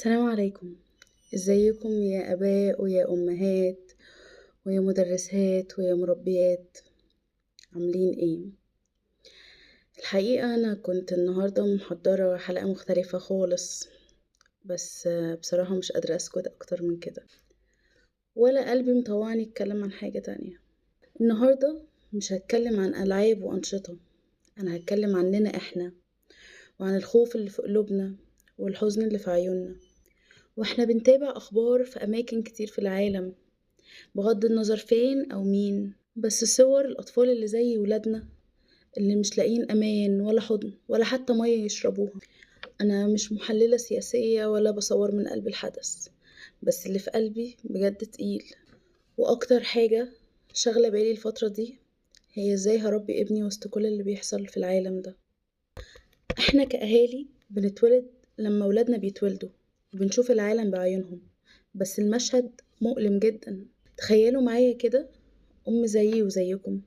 السلام عليكم. ازيكم يا اباء ويا امهات ويا مدرسات ويا مربيات؟ عاملين ايه؟ الحقيقة انا كنت النهاردة محضرة حلقة مختلفة خالص، بس بصراحة مش قادرة اسكت اكتر من كده، ولا قلبي مطوعني اتكلم عن حاجة تانية. النهاردة مش هتكلم عن العاب وانشطة، انا هتكلم عننا احنا، وعن الخوف اللي في قلوبنا والحزن اللي في عيوننا واحنا بنتابع اخبار في اماكن كتير في العالم، بغض النظر فين أو مين. بس صور الأطفال اللي زي ولادنا اللي مش لاقيين أمان ولا حضن ولا حتى مية يشربوها. أنا مش محللة سياسية ولا بصور من قلب الحدث، بس اللي في قلبي بجد تقيل. وأكتر حاجة شغلة بالي الفترة دي هي ازاي هربي ابني وسط كل اللي بيحصل في العالم ده. احنا كأهالي بنتولد لما ولادنا بيتولدوا وبنشوف العالم بعيونهم، بس المشهد مؤلم جدا. تخيلوا معايا كده أم زيي وزيكم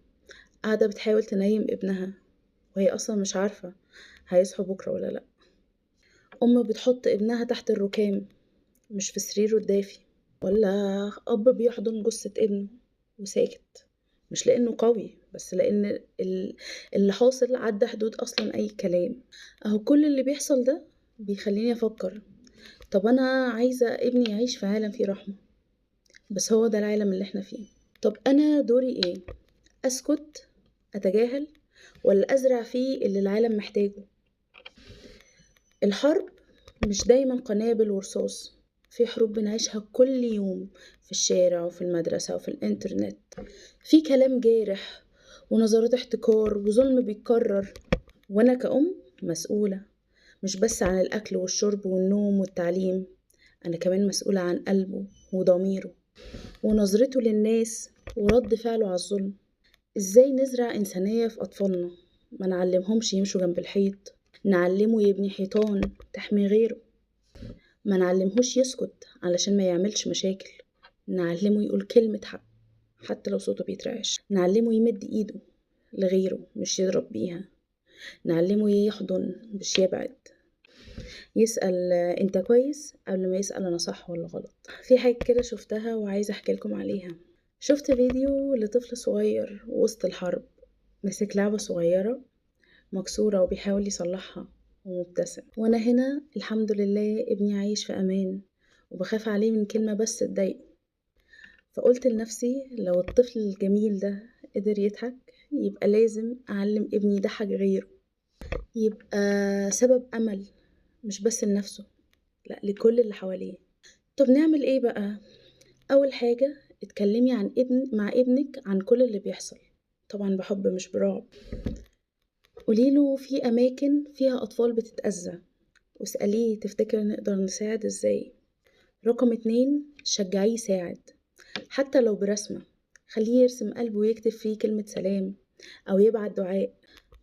قاعدة بتحاول تنيم ابنها وهي أصلا مش عارفة هيصحوا بكرة ولا لأ. أم بتحط ابنها تحت الركام مش في سريره الدافي، ولا أب بيحضن جثة ابنه وساكت، مش لأنه قوي بس لأن اللي حاصل عدى حدود أصلا أي كلام. أهو كل اللي بيحصل ده بيخليني أفكر، طب أنا عايزة ابني يعيش في عالم فيه رحمة، بس هو ده العالم اللي احنا فيه. طب أنا دوري ايه؟ أسكت؟ أتجاهل؟ ولا أزرع فيه اللي العالم محتاجه؟ الحرب مش دايما قنابل ورصاص، في حروب بنعيشها كل يوم في الشارع وفي المدرسة وفي الإنترنت، في كلام جارح ونظرات احتكار وظلم بيتكرر. وأنا كأم مسؤولة مش بس عن الأكل والشرب والنوم والتعليم، أنا كمان مسؤولة عن قلبه وضميره ونظرته للناس ورد فعله على الظلم. ازاي نزرع إنسانية في أطفالنا؟ ما نعلمهمش يمشوا جنب الحيط، نعلمه يبني حيطان تحمي غيره. ما نعلمهوش يسكت علشان ما يعملش مشاكل، نعلمه يقول كلمة حق حتى لو صوته بيترعش. نعلمه يمد ايده لغيره مش يضرب بيها، نعلمه يحضن مش يبعد، يسأل انت كويس قبل ما يسأل انا صح ولا غلط. في حاجة كده شفتها وعايزة احكي لكم عليها. شفت فيديو لطفل صغير وسط الحرب مسك لعبة صغيرة مكسورة وبيحاول يصلحها ومبتسم، وانا هنا الحمد لله ابني عايش في امان وبخاف عليه من كلمة بس تضايقه. فقلت لنفسي لو الطفل الجميل ده قدر يضحك يبقى لازم اعلم ابني يضحك غيره، يبقى سبب امل مش بس لنفسه، لا لكل اللي حواليه. طب نعمل ايه بقى؟ اول حاجة اتكلمي مع ابنك عن كل اللي بيحصل، طبعا بحب مش برعب. قوليله في اماكن فيها اطفال بتتأذى واسأليه تفتكر نقدر نساعد ازاي. رقم 2 شجعيه يساعد حتى لو برسمة، خليه يرسم قلب ويكتب فيه كلمة سلام أو يبعت دعاء.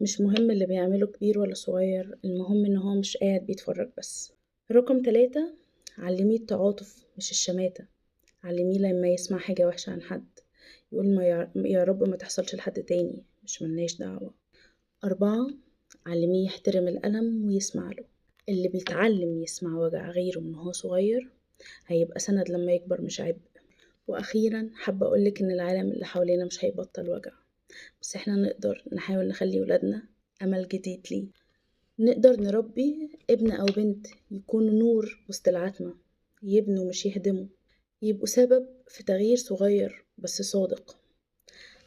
مش مهم اللي بيعمله كبير ولا صغير، المهم إن هو مش قاعد بيتفرج بس. رقم 3 علميه التعاطف مش الشماتة، علميه لما يسمع حاجة وحشة عن حد يقول ما يا رب ما تحصلش لحد تاني، مش ملناش دعوة. 4 علميه يحترم الألم ويسمع له، اللي بيتعلم يسمع وجع غيره من هو صغير هيبقى سند لما يكبر مش عبء. وأخيرا حابة أقولك إن العالم اللي حوالينا مش هيبطل وجع، بس إحنا نقدر نحاول نخلي ولادنا أمل جديد ليه. نقدر نربي ابن أو بنت يكونوا نور وسط العتمة، يبنوا مش يهدموا، يبقوا سبب في تغيير صغير بس صادق.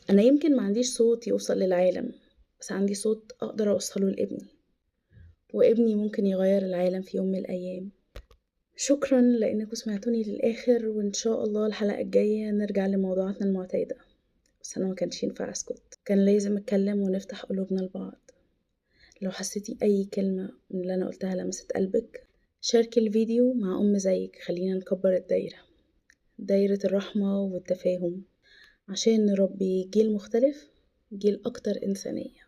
أنا يمكن ما عنديش صوت يوصل للعالم، بس عندي صوت أقدر أوصله لابني، وابني ممكن يغير العالم في يوم من الأيام. شكرا لأنكم سمعتوني للآخر، وإن شاء الله الحلقة الجاية نرجع لموضوعاتنا المعتادة. بس أنا ما كانش ينفع أسكت، كان لازم أتكلم ونفتح قلوبنا لبعض. لو حسيتي أي كلمة من اللي أنا قلتها لمست قلبك شاركي الفيديو مع أم زيك، خلينا نكبر الدايرة، دايرة الرحمة والتفاهم، عشان نربي جيل مختلف، جيل أكتر إنسانية.